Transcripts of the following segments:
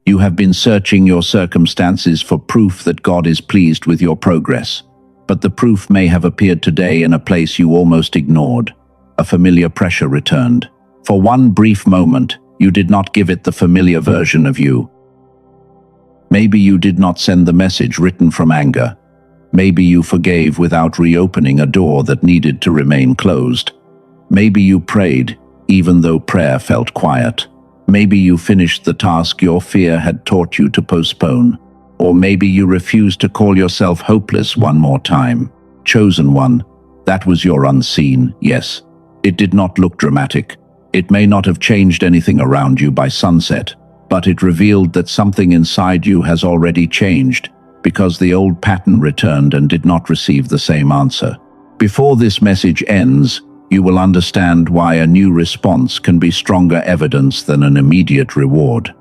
You have been searching your circumstances for proof that God is pleased with your progress. But the proof may have appeared today in a place you almost ignored. A familiar pressure returned. For one brief moment, you did not give it the familiar version of you. Maybe you did not send the message written from anger. Maybe you forgave without reopening a door that needed to remain closed. Maybe you prayed, even though prayer felt quiet. Maybe you finished the task your fear had taught you to postpone. Or maybe you refused to call yourself hopeless one more time. Chosen one. That was your unseen, yes. It did not look dramatic. It may not have changed anything around you by sunset, but it revealed that something inside you has already changed, because the old pattern returned and did not receive the same answer. Before this message ends, you will understand why a new response can be stronger evidence than an immediate reward.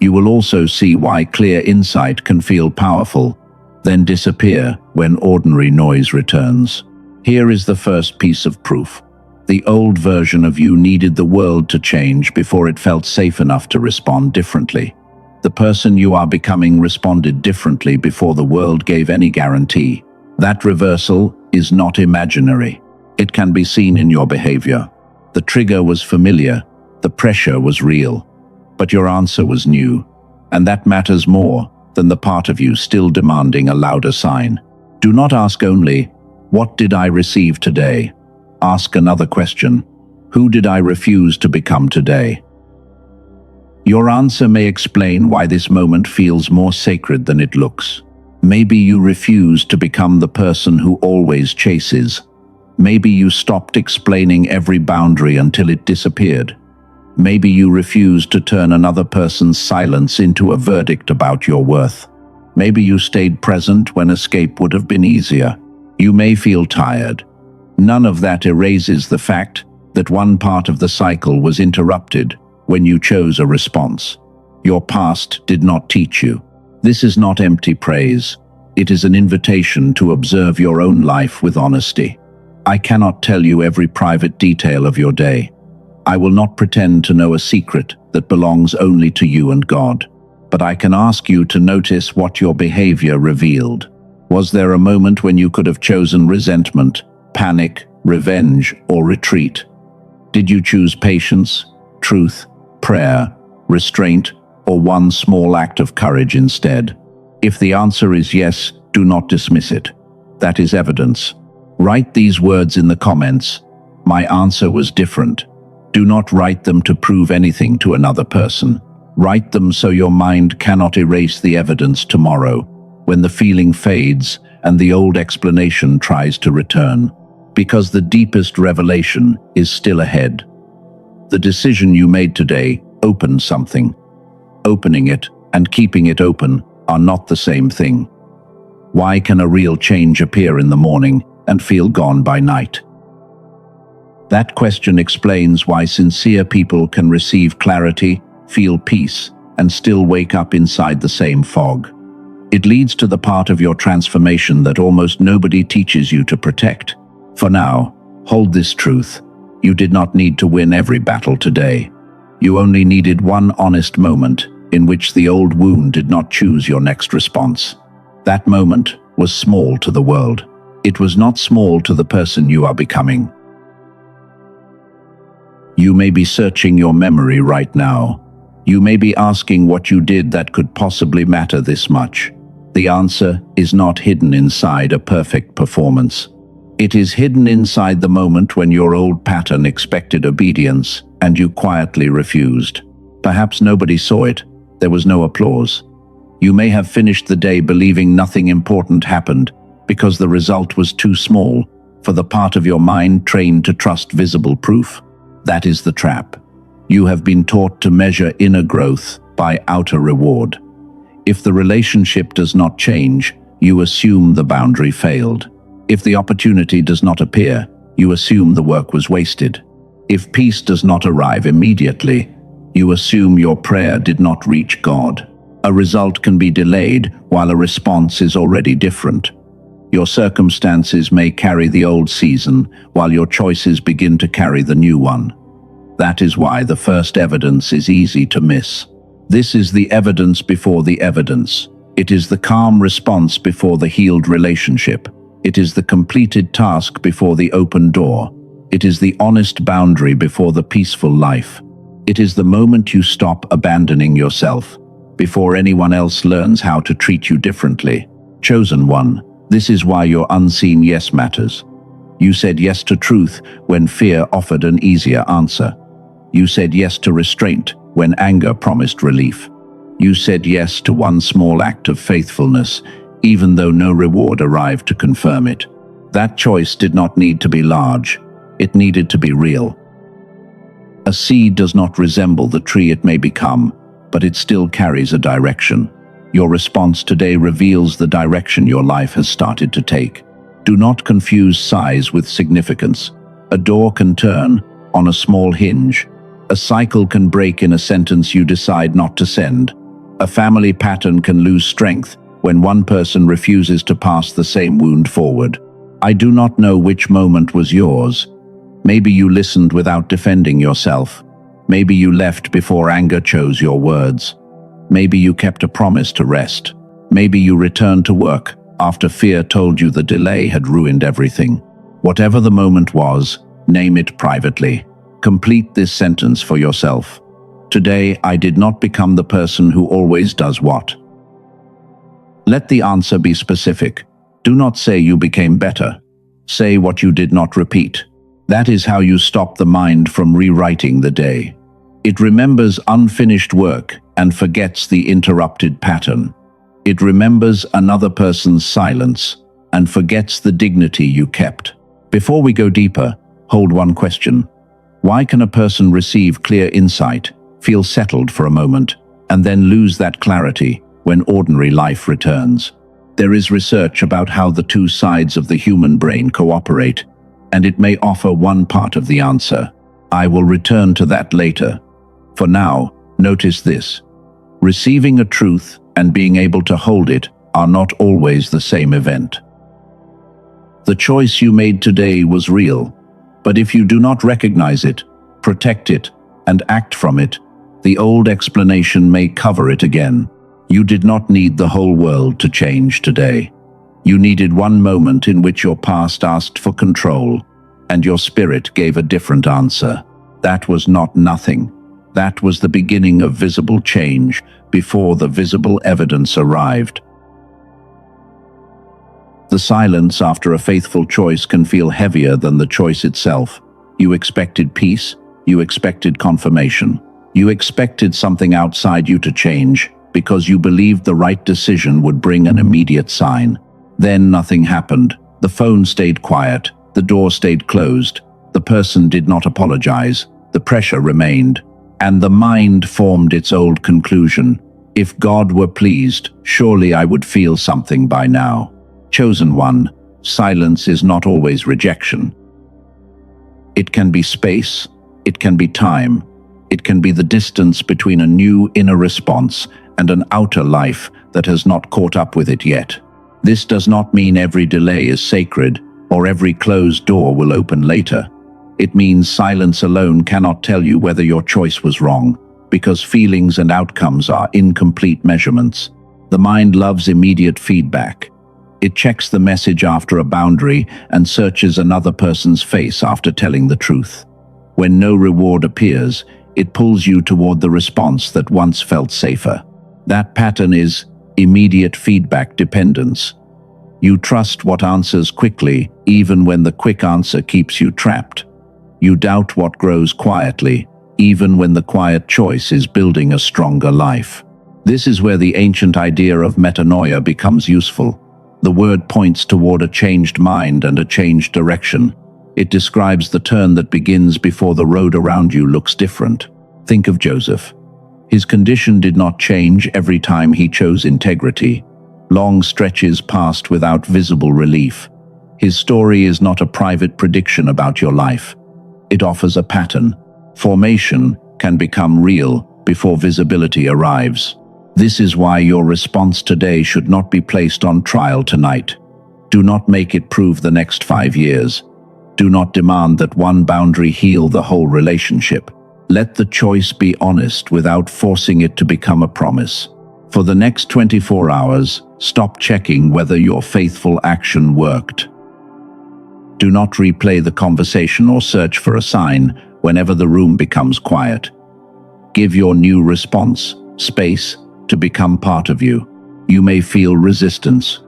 You will also see why clear insight can feel powerful, then disappear when ordinary noise returns. Here is the first piece of proof. The old version of you needed the world to change before it felt safe enough to respond differently. The person you are becoming responded differently before the world gave any guarantee. That reversal is not imaginary. It can be seen in your behavior. The trigger was familiar, the pressure was real, but your answer was new, and that matters more than the part of you still demanding a louder sign. Do not ask only, "What did I receive today?" Ask another question. Who did I refuse to become today? Your answer may explain why this moment feels more sacred than it looks. Maybe you refused to become the person who always chases. Maybe you stopped explaining every boundary until it disappeared. Maybe you refused to turn another person's silence into a verdict about your worth. Maybe you stayed present when escape would have been easier. You may feel tired. None of that erases the fact that one part of the cycle was interrupted when you chose a response. Your past did not teach you. This is not empty praise. It is an invitation to observe your own life with honesty. I cannot tell you every private detail of your day. I will not pretend to know a secret that belongs only to you and God. But I can ask you to notice what your behavior revealed. Was there a moment when you could have chosen resentment, panic, revenge, or retreat? Did you choose patience, truth, prayer, restraint, or one small act of courage instead? If the answer is yes, do not dismiss it. That is evidence. Write these words in the comments. My answer was different. Do not write them to prove anything to another person. Write them so your mind cannot erase the evidence tomorrow, when the feeling fades and the old explanation tries to return. Because the deepest revelation is still ahead. The decision you made today opened something. Opening it and keeping it open are not the same thing. Why can a real change appear in the morning and feel gone by night? That question explains why sincere people can receive clarity, feel peace, and still wake up inside the same fog. It leads to the part of your transformation that almost nobody teaches you to protect. For now, hold this truth. You did not need to win every battle today. You only needed one honest moment in which the old wound did not choose your next response. That moment was small to the world. It was not small to the person you are becoming. You may be searching your memory right now. You may be asking what you did that could possibly matter this much. The answer is not hidden inside a perfect performance. It is hidden inside the moment when your old pattern expected obedience and you quietly refused. Perhaps nobody saw it. There was no applause. You may have finished the day believing nothing important happened because the result was too small for the part of your mind trained to trust visible proof. That is the trap. You have been taught to measure inner growth by outer reward. If the relationship does not change, you assume the boundary failed. If the opportunity does not appear, you assume the work was wasted. If peace does not arrive immediately, you assume your prayer did not reach God. A result can be delayed while a response is already different. Your circumstances may carry the old season while your choices begin to carry the new one. That is why the first evidence is easy to miss. This is the evidence before the evidence. It is the calm response before the healed relationship. It is the completed task before the open door. It is the honest boundary before the peaceful life. It is the moment you stop abandoning yourself, before anyone else learns how to treat you differently. Chosen one, this is why your unseen yes matters. You said yes to truth when fear offered an easier answer. You said yes to restraint when anger promised relief. You said yes to one small act of faithfulness, even though no reward arrived to confirm it. That choice did not need to be large. It needed to be real. A seed does not resemble the tree it may become, but it still carries a direction. Your response today reveals the direction your life has started to take. Do not confuse size with significance. A door can turn on a small hinge. A cycle can break in a sentence you decide not to send. A family pattern can lose strength when one person refuses to pass the same wound forward. I do not know which moment was yours. Maybe you listened without defending yourself. Maybe you left before anger chose your words. Maybe you kept a promise to rest. Maybe you returned to work after fear told you the delay had ruined everything. Whatever the moment was, name it privately. Complete this sentence for yourself. Today, I did not become the person who always does what. Let the answer be specific. Do not say you became better. Say what you did not repeat. That is how you stop the mind from rewriting the day. It remembers unfinished work and forgets the interrupted pattern. It remembers another person's silence and forgets the dignity you kept. Before we go deeper, hold one question. Why can a person receive clear insight, feel settled for a moment, and then lose that clarity when ordinary life returns? There is research about how the two sides of the human brain cooperate, and it may offer one part of the answer. I will return to that later. For now, notice this. Receiving a truth and being able to hold it are not always the same event. The choice you made today was real, but if you do not recognize it, protect it, and act from it, the old explanation may cover it again. You did not need the whole world to change today. You needed one moment in which your past asked for control, and your spirit gave a different answer. That was not nothing. That was the beginning of visible change before the visible evidence arrived. The silence after a faithful choice can feel heavier than the choice itself. You expected peace. You expected confirmation. You expected something outside you to change because you believed the right decision would bring an immediate sign. Then nothing happened. The phone stayed quiet. The door stayed closed. The person did not apologize. The pressure remained. And the mind formed its old conclusion. If God were pleased, surely I would feel something by now. Chosen one, silence is not always rejection. It can be space. It can be time. It can be the distance between a new inner response and an outer life that has not caught up with it yet. This does not mean every delay is sacred or every closed door will open later. It means silence alone cannot tell you whether your choice was wrong, because feelings and outcomes are incomplete measurements. The mind loves immediate feedback. It checks the message after a boundary and searches another person's face after telling the truth. When no reward appears, it pulls you toward the response that once felt safer. That pattern is immediate feedback dependence. You trust what answers quickly, even when the quick answer keeps you trapped. You doubt what grows quietly, even when the quiet choice is building a stronger life. This is where the ancient idea of metanoia becomes useful. The word points toward a changed mind and a changed direction. It describes the turn that begins before the road around you looks different. Think of Joseph. His condition did not change every time he chose integrity. Long stretches passed without visible relief. His story is not a private prediction about your life. It offers a pattern. Formation can become real before visibility arrives. This is why your response today should not be placed on trial tonight. Do not make it prove the next 5 years. Do not demand that one boundary heal the whole relationship. Let the choice be honest without forcing it to become a promise. For the next 24 hours, stop checking whether your faithful action worked. Do not replay the conversation or search for a sign whenever the room becomes quiet. Give your new response space to become part of you. You may feel resistance.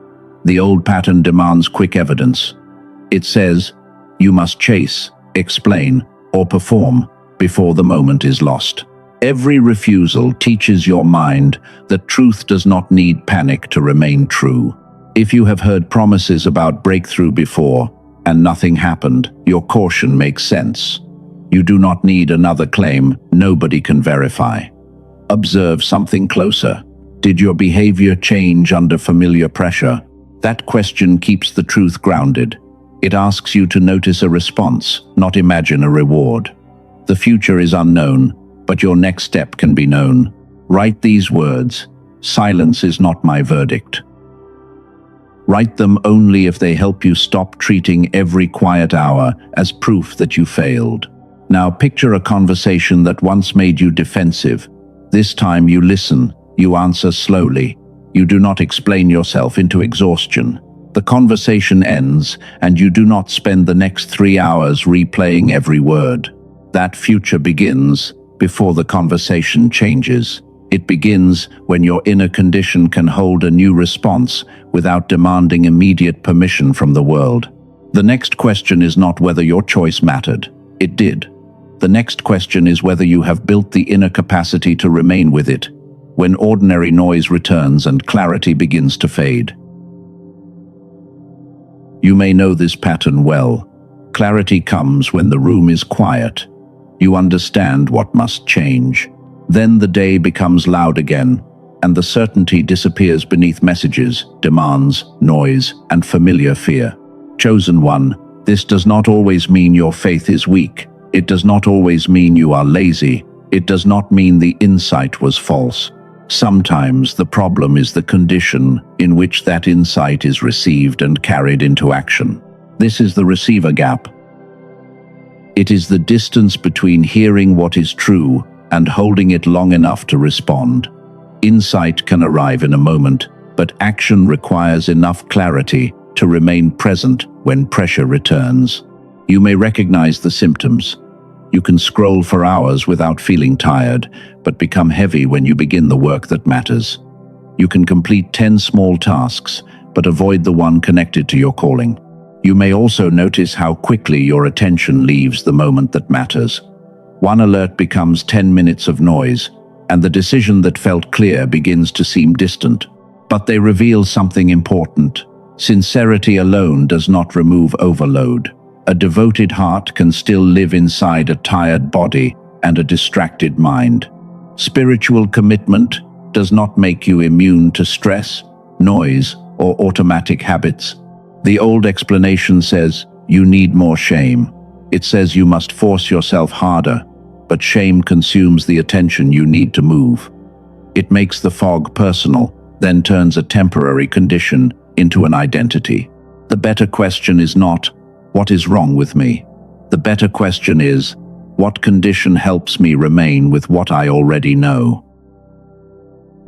The old pattern demands quick evidence. It says, you must chase, explain, or perform before the moment is lost. Every refusal teaches your mind that truth does not need panic to remain true. If you have heard promises about breakthrough before and nothing happened, your caution makes sense. You do not need another claim nobody can verify. Observe something closer. Did your behavior change under familiar pressure? That question keeps the truth grounded. It asks you to notice a response, not imagine a reward. The future is unknown, but your next step can be known. Write these words: silence is not my verdict. Write them only if they help you stop treating every quiet hour as proof that you failed. Now picture a conversation that once made you defensive. This time you listen, you answer slowly. You do not explain yourself into exhaustion. The conversation ends, and you do not spend the next 3 hours replaying every word. That future begins before the conversation changes. It begins when your inner condition can hold a new response without demanding immediate permission from the world. The next question is not whether your choice mattered. It did. The next question is whether you have built the inner capacity to remain with it when ordinary noise returns and clarity begins to fade. You may know this pattern well. Clarity comes when the room is quiet. You understand what must change. Then the day becomes loud again, and the certainty disappears beneath messages, demands, noise, and familiar fear. Chosen one, this does not always mean your faith is weak. It does not always mean you are lazy. It does not mean the insight was false. Sometimes the problem is the condition in which that insight is received and carried into action. This is the receiver gap. It is the distance between hearing what is true and holding it long enough to respond. Insight can arrive in a moment, but action requires enough clarity to remain present when pressure returns. You may recognize the symptoms. You can scroll for hours without feeling tired, but become heavy when you begin the work that matters. You can complete 10 small tasks, but avoid the one connected to your calling. You may also notice how quickly your attention leaves the moment that matters. One alert becomes 10 minutes of noise, and the decision that felt clear begins to seem distant. But they reveal something important. Sincerity alone does not remove overload. A devoted heart can still live inside a tired body and a distracted mind. Spiritual commitment does not make you immune to stress, noise, or automatic habits. The old explanation says, you need more shame. It says you must force yourself harder, but shame consumes the attention you need to move. It makes the fog personal, then turns a temporary condition into an identity. The better question is not, what is wrong with me? The better question is, what condition helps me remain with what I already know?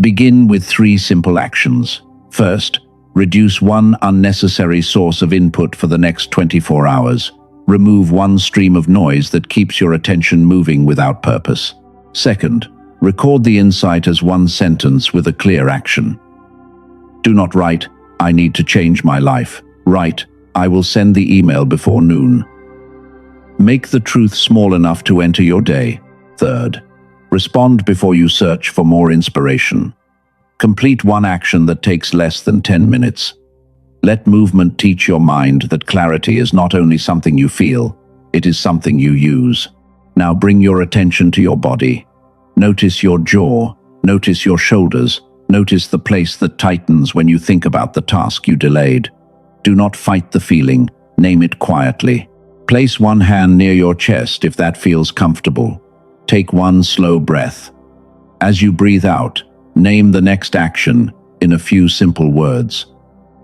Begin with 3 simple actions. First, reduce one unnecessary source of input for the next 24 hours. Remove one stream of noise that keeps your attention moving without purpose. Second, record the insight as one sentence with a clear action. Do not write, I need to change my life. Write, I will send the email before noon. Make the truth small enough to enter your day. Third, respond before you search for more inspiration. Complete one action that takes less than 10 minutes. Let movement teach your mind that clarity is not only something you feel, it is something you use. Now bring your attention to your body. Notice your jaw, notice your shoulders, notice the place that tightens when you think about the task you delayed. Do not fight the feeling, name it quietly. Place one hand near your chest if that feels comfortable. Take one slow breath. As you breathe out, name the next action in a few simple words.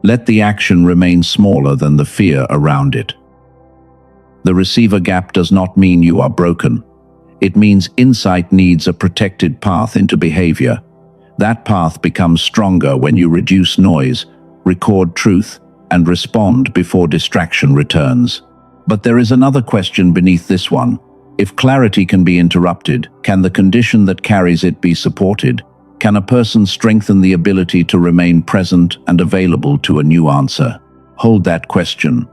Let the action remain smaller than the fear around it. The receiver gap does not mean you are broken. It means insight needs a protected path into behavior. That path becomes stronger when you reduce noise, record truth, and respond before distraction returns. But there is another question beneath this one. If clarity can be interrupted, can the condition that carries it be supported? Can a person strengthen the ability to remain present and available to a new answer? Hold that question.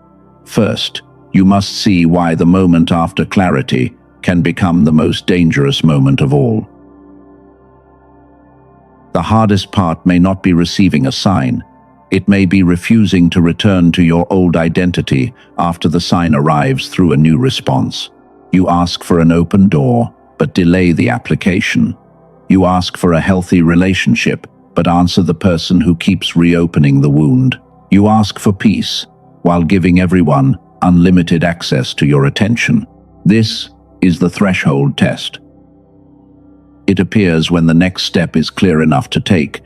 First, you must see why the moment after clarity can become the most dangerous moment of all. The hardest part may not be receiving a sign. It may be refusing to return to your old identity after the sign arrives through a new response. You ask for an open door, but delay the application. You ask for a healthy relationship, but answer the person who keeps reopening the wound. You ask for peace, while giving everyone unlimited access to your attention. This is the threshold test. It appears when the next step is clear enough to take,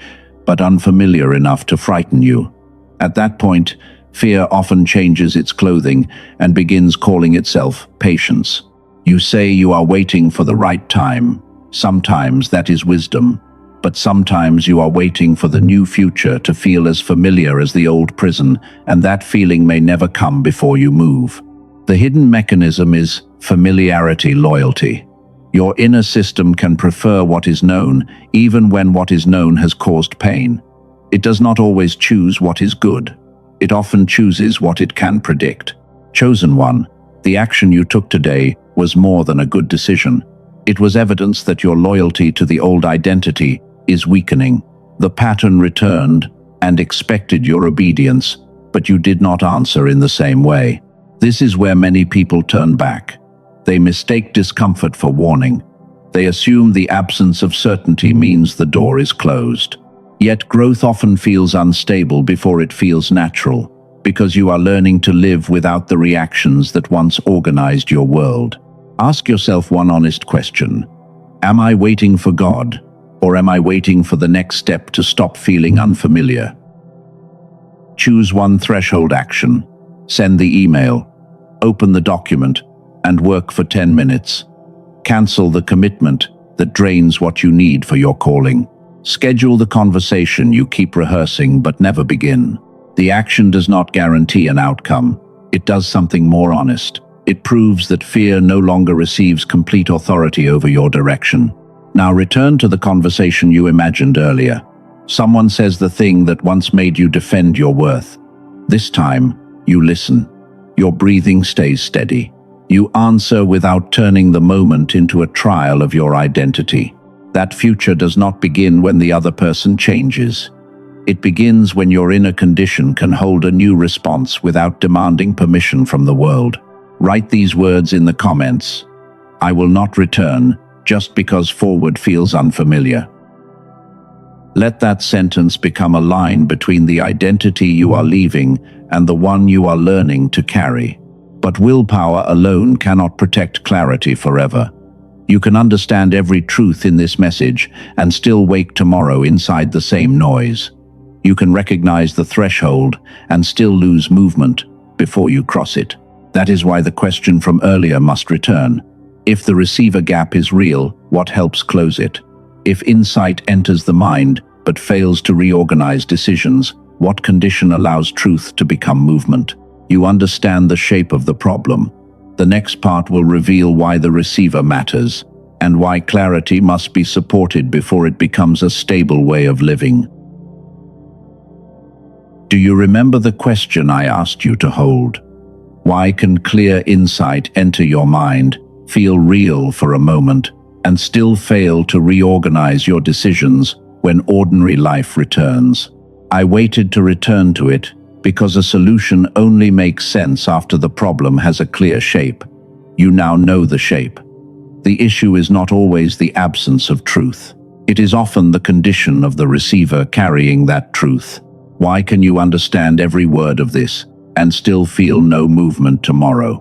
but unfamiliar enough to frighten you. At that point, fear often changes its clothing and begins calling itself patience. You say you are waiting for the right time. Sometimes that is wisdom, but sometimes you are waiting for the new future to feel as familiar as the old prison, and that feeling may never come before you move. The hidden mechanism is familiarity loyalty. Your inner system can prefer what is known, even when what is known has caused pain. It does not always choose what is good. It often chooses what it can predict. Chosen one, the action you took today was more than a good decision. It was evidence that your loyalty to the old identity is weakening. The pattern returned and expected your obedience, but you did not answer in the same way. This is where many people turn back. They mistake discomfort for warning. They assume the absence of certainty means the door is closed. Yet growth often feels unstable before it feels natural, because you are learning to live without the reactions that once organized your world. Ask yourself one honest question. Am I waiting for God, or am I waiting for the next step to stop feeling unfamiliar? Choose one threshold action. Send the email, open the document, and work for 10 minutes. Cancel the commitment that drains what you need for your calling. Schedule the conversation you keep rehearsing but never begin. The action does not guarantee an outcome. It does something more honest. It proves that fear no longer receives complete authority over your direction. Now return to the conversation you imagined earlier. Someone says the thing that once made you defend your worth. This time, you listen. Your breathing stays steady. You answer without turning the moment into a trial of your identity. That future does not begin when the other person changes. It begins when your inner condition can hold a new response without demanding permission from the world. Write these words in the comments. I will not return just because forward feels unfamiliar. Let that sentence become a line between the identity you are leaving and the one you are learning to carry. But willpower alone cannot protect clarity forever. You can understand every truth in this message and still wake tomorrow inside the same noise. You can recognize the threshold and still lose movement before you cross it. That is why the question from earlier must return. If the receiver gap is real, what helps close it? If insight enters the mind but fails to reorganize decisions, what condition allows truth to become movement? You understand the shape of the problem. The next part will reveal why the receiver matters and why clarity must be supported before it becomes a stable way of living. Do you remember the question I asked you to hold? Why can clear insight enter your mind, feel real for a moment, and still fail to reorganize your decisions when ordinary life returns? I waited to return to it because a solution only makes sense after the problem has a clear shape. You now know the shape. The issue is not always the absence of truth. It is often the condition of the receiver carrying that truth. Why can you understand every word of this and still feel no movement tomorrow?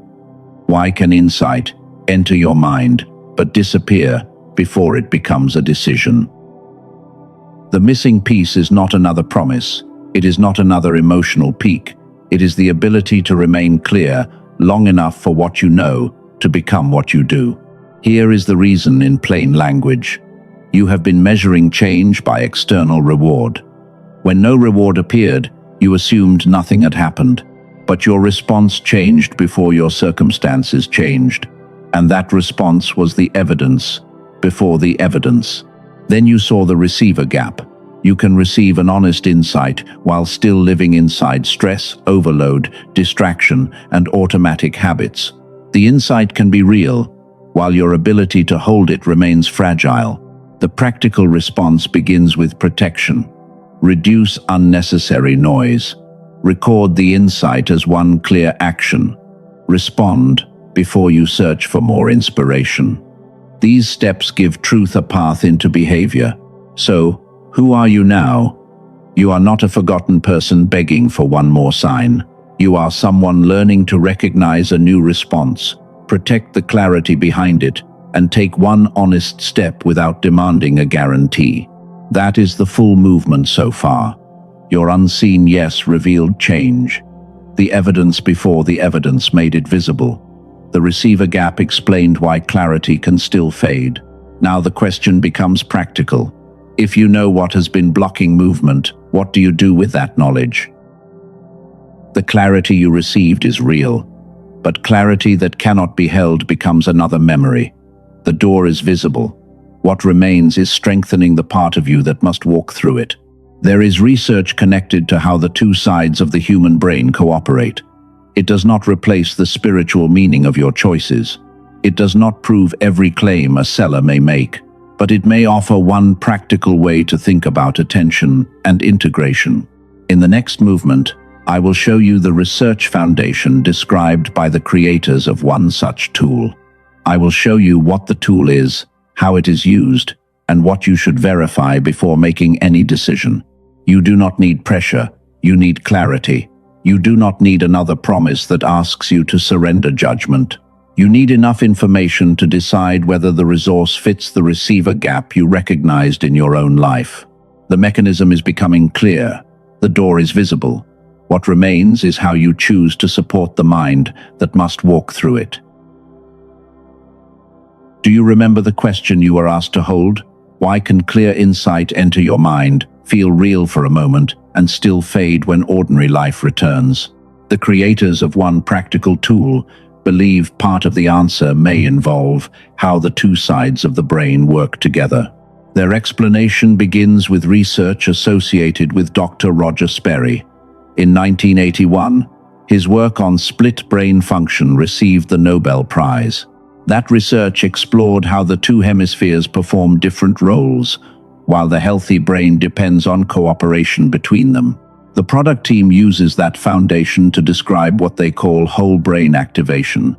Why can insight enter your mind but disappear before it becomes a decision? The missing piece is not another promise. It is not another emotional peak. It is the ability to remain clear long enough for what you know to become what you do. Here is the reason in plain language. You have been measuring change by external reward. When no reward appeared, you assumed nothing had happened, but your response changed before your circumstances changed. And that response was the evidence before the evidence. Then you saw the receiver gap. You can receive an honest insight while still living inside stress, overload, distraction, and automatic habits. The insight can be real, while your ability to hold it remains fragile. The practical response begins with protection. Reduce unnecessary noise. Record the insight as one clear action. Respond before you search for more inspiration. These steps give truth a path into behavior. So, who are you now? You are not a forgotten person begging for one more sign. You are someone learning to recognize a new response, protect the clarity behind it, and take one honest step without demanding a guarantee. That is the full movement so far. Your unseen yes revealed change. The evidence before the evidence made it visible. The receiver gap explained why clarity can still fade. Now the question becomes practical. If you know what has been blocking movement, what do you do with that knowledge? The clarity you received is real, but clarity that cannot be held becomes another memory. The door is visible. What remains is strengthening the part of you that must walk through it. There is research connected to how the two sides of the human brain cooperate. It does not replace the spiritual meaning of your choices. It does not prove every claim a seller may make, but it may offer one practical way to think about attention and integration. In the next movement, I will show you the research foundation described by the creators of one such tool. I will show you what the tool is, how it is used, and what you should verify before making any decision. You do not need pressure, you need clarity. You do not need another promise that asks you to surrender judgment. You need enough information to decide whether the resource fits the receiver gap you recognized in your own life. The mechanism is becoming clear. The door is visible. What remains is how you choose to support the mind that must walk through it. Do you remember the question you were asked to hold? Why can clear insight enter your mind, feel real for a moment, and still fade when ordinary life returns? The creators of one practical tool believe part of the answer may involve how the two sides of the brain work together. Their explanation begins with research associated with Dr. Roger Sperry. In 1981, his work on split brain function received the Nobel Prize. That research explored how the two hemispheres perform different roles, while the healthy brain depends on cooperation between them. The product team uses that foundation to describe what they call whole brain activation.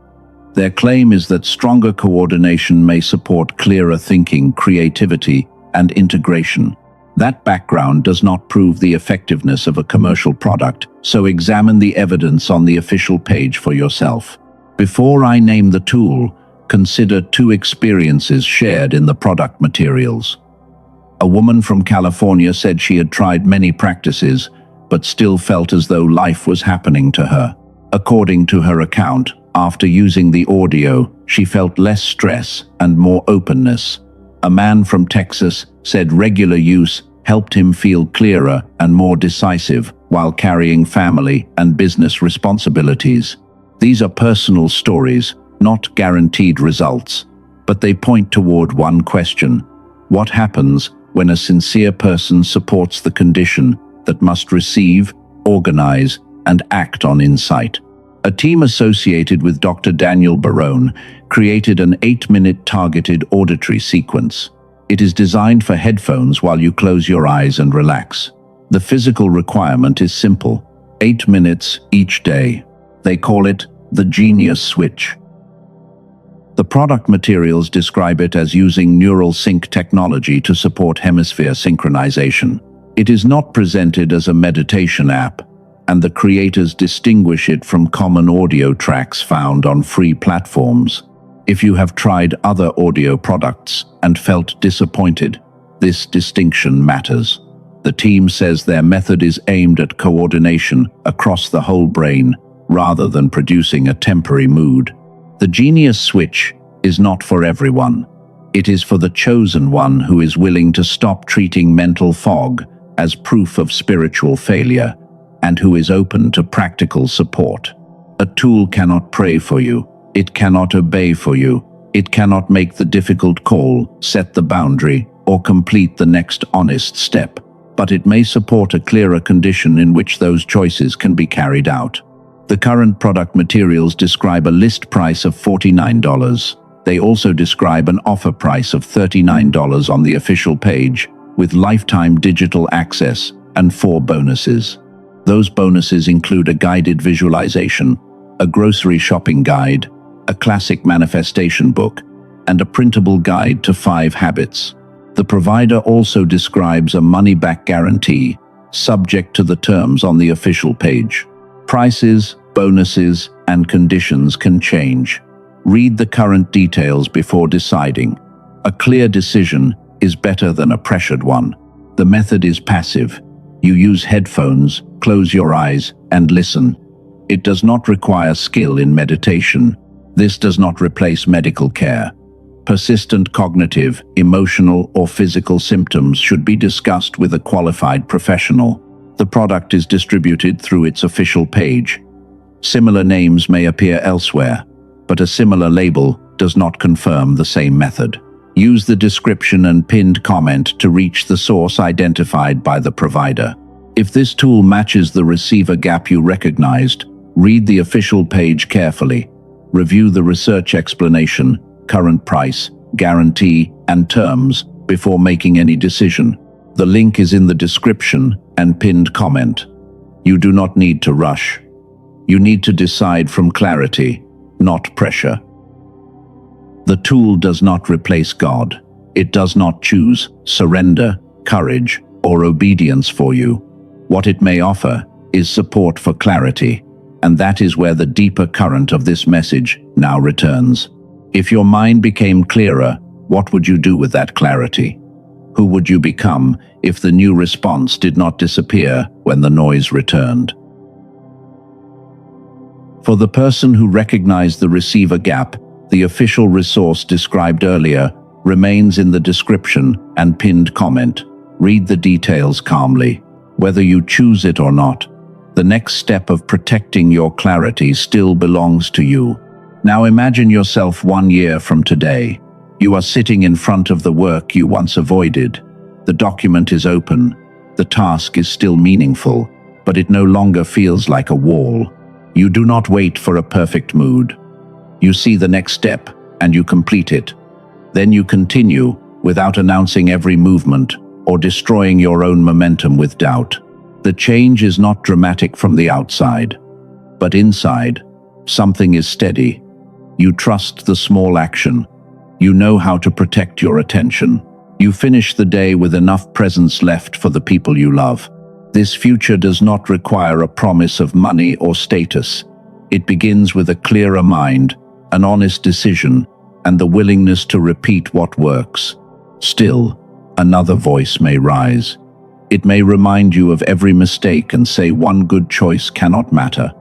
Their claim is that stronger coordination may support clearer thinking, creativity, and integration. That background does not prove the effectiveness of a commercial product, so examine the evidence on the official page for yourself. Before I name the tool, consider two experiences shared in the product materials. A woman from California said she had tried many practices, but still felt as though life was happening to her. According to her account, after using the audio, she felt less stress and more openness. A man from Texas said regular use helped him feel clearer and more decisive while carrying family and business responsibilities. These are personal stories, not guaranteed results, but they point toward one question: what happens when a sincere person supports the condition that must receive, organize, and act on insight? A team associated with Dr. Daniel Barone created an 8-minute targeted auditory sequence. It is designed for headphones while you close your eyes and relax. The physical requirement is simple: 8 minutes each day. They call it the Genius Switch. The product materials describe it as using neural sync technology to support hemisphere synchronization. It is not presented as a meditation app, and the creators distinguish it from common audio tracks found on free platforms. If you have tried other audio products and felt disappointed, this distinction matters. The team says their method is aimed at coordination across the whole brain, rather than producing a temporary mood. The Genius Switch is not for everyone. It is for the chosen one who is willing to stop treating mental fog as proof of spiritual failure and who is open to practical support. A tool cannot pray for you. It cannot obey for you. It cannot make the difficult call, set the boundary, or complete the next honest step. But it may support a clearer condition in which those choices can be carried out. The current product materials describe a list price of $49. They also describe an offer price of $39 on the official page, with lifetime digital access and 4 bonuses. Those bonuses include a guided visualization, a grocery shopping guide, a classic manifestation book, and a printable guide to 5 habits. The provider also describes a money-back guarantee, subject to the terms on the official page. Prices, bonuses, and conditions can change. Read the current details before deciding. A clear decision is better than a pressured one. The method is passive. You use headphones, close your eyes, and listen. It does not require skill in meditation. This does not replace medical care. Persistent cognitive, emotional, or physical symptoms should be discussed with a qualified professional. The product is distributed through its official page. Similar names may appear elsewhere, but a similar label does not confirm the same method. Use the description and pinned comment to reach the source identified by the provider. If this tool matches the receiver gap you recognized, read the official page carefully. Review the research explanation, current price, guarantee, and terms before making any decision. The link is in the description and pinned comment. You do not need to rush. You need to decide from clarity, not pressure. The tool does not replace God. It does not choose surrender, courage, or obedience for you. What it may offer is support for clarity, and that is where the deeper current of this message now returns. If your mind became clearer, what would you do with that clarity? Who would you become if the new response did not disappear when the noise returned? For the person who recognized the receiver gap, the official resource described earlier remains in the description and pinned comment. Read the details calmly. Whether you choose it or not, the next step of protecting your clarity still belongs to you. Now imagine yourself 1 year from today. You are sitting in front of the work you once avoided. The document is open. The task is still meaningful, but it no longer feels like a wall. You do not wait for a perfect mood. You see the next step, and you complete it. Then you continue, without announcing every movement, or destroying your own momentum with doubt. The change is not dramatic from the outside, but inside, something is steady. You trust the small action. You know how to protect your attention. You finish the day with enough presence left for the people you love. This future does not require a promise of money or status. It begins with a clearer mind, an honest decision, and the willingness to repeat what works. Still, another voice may rise. It may remind you of every mistake and say one good choice cannot matter.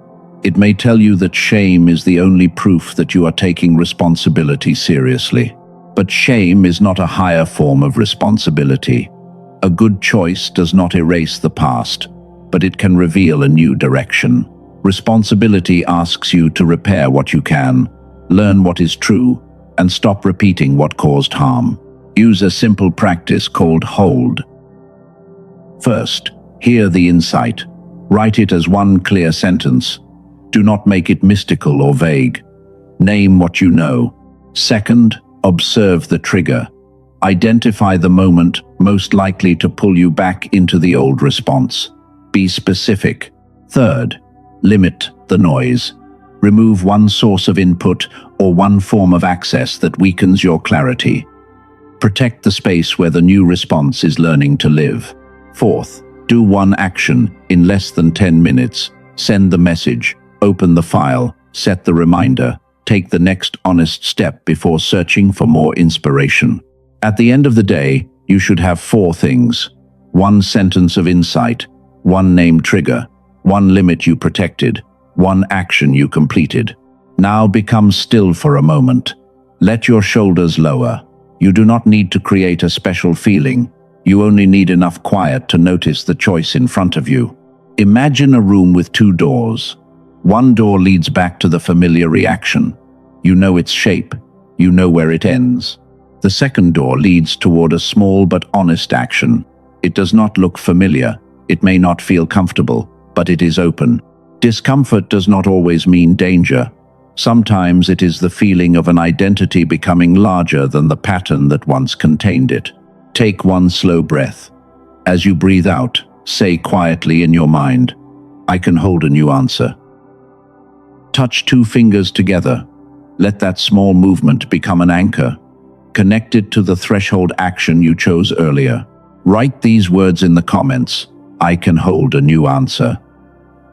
It may tell you that shame is the only proof that you are taking responsibility seriously. But shame is not a higher form of responsibility. A good choice does not erase the past, but it can reveal a new direction. Responsibility asks you to repair what you can, learn what is true, and stop repeating what caused harm. Use a simple practice called hold. First, hear the insight. Write it as one clear sentence. Do not make it mystical or vague. Name what you know. Second, observe the trigger. Identify the moment most likely to pull you back into the old response. Be specific. Third, limit the noise. Remove one source of input or one form of access that weakens your clarity. Protect the space where the new response is learning to live. Fourth, do one action in less than 10 minutes. Send the message, open the file, set the reminder, take the next honest step before searching for more inspiration. At the end of the day, you should have 4 things. 1 sentence of insight, 1 named trigger, 1 limit you protected, 1 action you completed. Now become still for a moment. Let your shoulders lower. You do not need to create a special feeling. You only need enough quiet to notice the choice in front of you. Imagine a room with two doors. One door leads back to the familiar reaction. You know its shape. You know where it ends. The second door leads toward a small but honest action. It does not look familiar. It may not feel comfortable, but it is open. Discomfort does not always mean danger. Sometimes it is the feeling of an identity becoming larger than the pattern that once contained it. Take one slow breath. As you breathe out, say quietly in your mind, "I can hold a new answer." Touch two fingers together. Let that small movement become an anchor. Connect it to the threshold action you chose earlier. Write these words in the comments, "I can hold a new answer."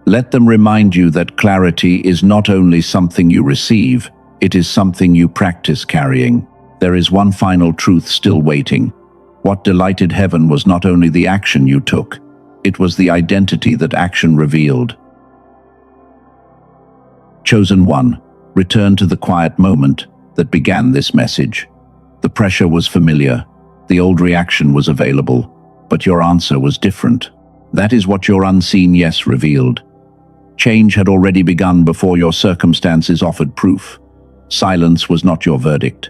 Let them remind you that clarity is not only something you receive, it is something you practice carrying. There is one final truth still waiting. What delighted heaven was not only the action you took, it was the identity that action revealed. Chosen one, return to the quiet moment that began this message. The pressure was familiar, the old reaction was available, but your answer was different. That is what your unseen yes revealed. Change had already begun before your circumstances offered proof. Silence was not your verdict.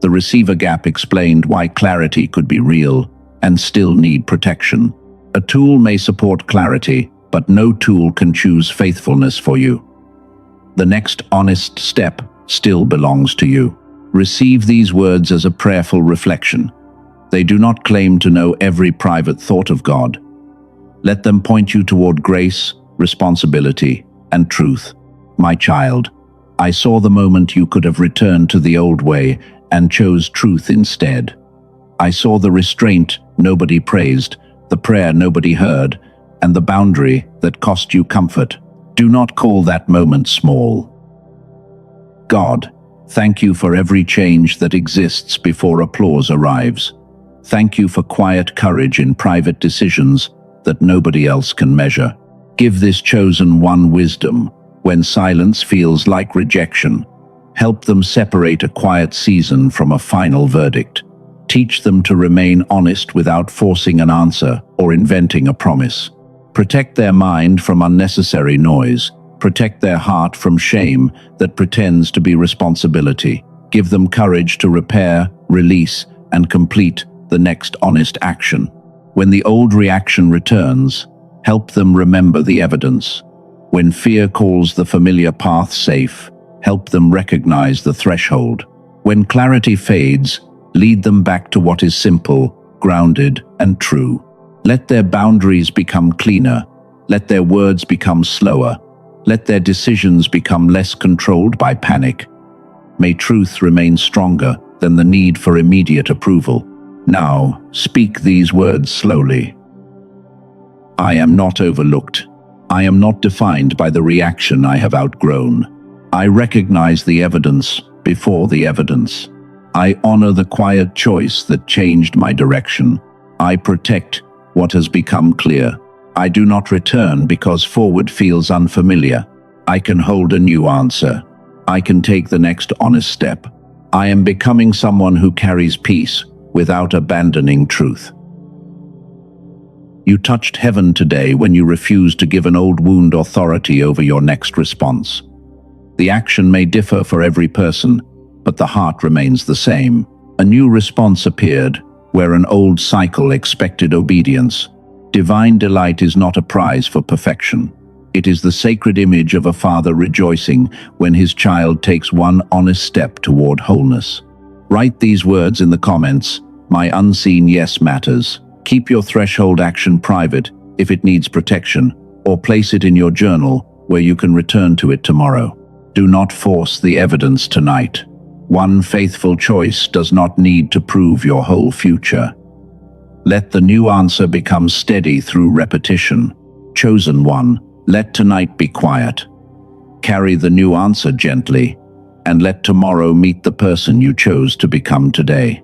The receiver gap explained why clarity could be real and still need protection. A tool may support clarity, but no tool can choose faithfulness for you. The next honest step still belongs to you. Receive these words as a prayerful reflection. They do not claim to know every private thought of God. Let them point you toward grace, responsibility, and truth. My child, I saw the moment you could have returned to the old way and chose truth instead. I saw the restraint nobody praised, the prayer nobody heard, and the boundary that cost you comfort. Do not call that moment small. God, thank you for every change that exists before applause arrives. Thank you for quiet courage in private decisions that nobody else can measure. Give this chosen one wisdom when silence feels like rejection. Help them separate a quiet season from a final verdict. Teach them to remain honest without forcing an answer or inventing a promise. Protect their mind from unnecessary noise. Protect their heart from shame that pretends to be responsibility. Give them courage to repair, release, and complete the next honest action. When the old reaction returns, help them remember the evidence. When fear calls the familiar path safe, help them recognize the threshold. When clarity fades, lead them back to what is simple, grounded, and true. Let their boundaries become cleaner. Let their words become slower. Let their decisions become less controlled by panic. May truth remain stronger than the need for immediate approval. Now, speak these words slowly. I am not overlooked. I am not defined by the reaction I have outgrown. I recognize the evidence before the evidence. I honor the quiet choice that changed my direction. I protect what has become clear. I do not return because forward feels unfamiliar. I can hold a new answer. I can take the next honest step. I am becoming someone who carries peace without abandoning truth. You touched heaven today when you refused to give an old wound authority over your next response. The action may differ for every person, but the heart remains the same. A new response appeared where an old cycle expected obedience. Divine delight is not a prize for perfection. It is the sacred image of a father rejoicing when his child takes one honest step toward wholeness. Write these words in the comments, "My unseen yes matters." Keep your threshold action private if it needs protection, or place it in your journal where you can return to it tomorrow. Do not force the evidence tonight. One faithful choice does not need to prove your whole future. Let the new answer become steady through repetition. Chosen one, let tonight be quiet. Carry the new answer gently, and let tomorrow meet the person you chose to become today.